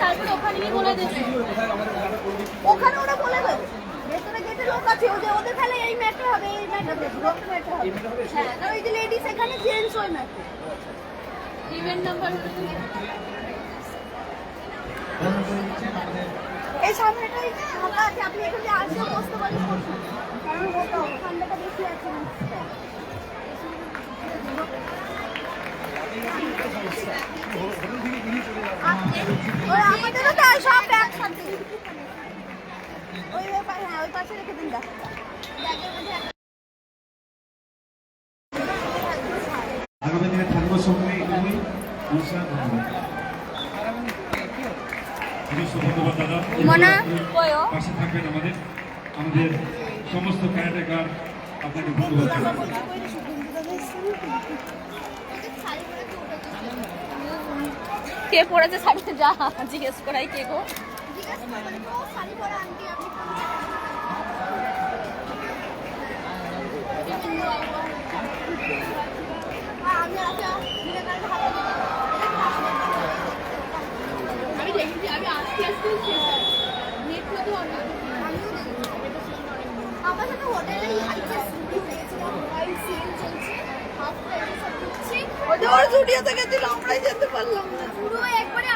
তারপরে ওখানে গিয়ে বলে দেবে, ওখানে ওরা বলে দেবে ভেতরে গেটে লোক আছে, ওদের তাহলে এই ম্যাটার হবে, এই ম্যাটার হবে, ব্লক ম্যাটার হবে। হ্যাঁ, কারণ ওই যে লেডিস এখানে চেঞ্জ হয় না। ইভেন্ট নাম্বার এই সামনেটাই ফাঁকা আছে, আপনি এখানে আসলে বসতে পারেন, কারণ ঠান্ডাটা বেশি আছে। আমাদেরও তাই সব একসাথে ওই হ্যাঁ ওই পাশে রেখে দিন। আগামী দিনে থাকবো সঙ্গে এগুলোই অনুষ্ঠান পাশে থাকবেন আমাদের সমস্ত ক্যারেক্টার আপনাকে ধন্যবাদ। কে পড়েছে শাড়িতে, যা জিজ্ঞেস করাই কে গো। আমি দেখছি, আমি আজকে নেট করতে হবে। আমার সাথে হোটেলে ওর স্টুডিও থেকে ছিল, আমরাই যেতে পারলাম না। পুরো একবারে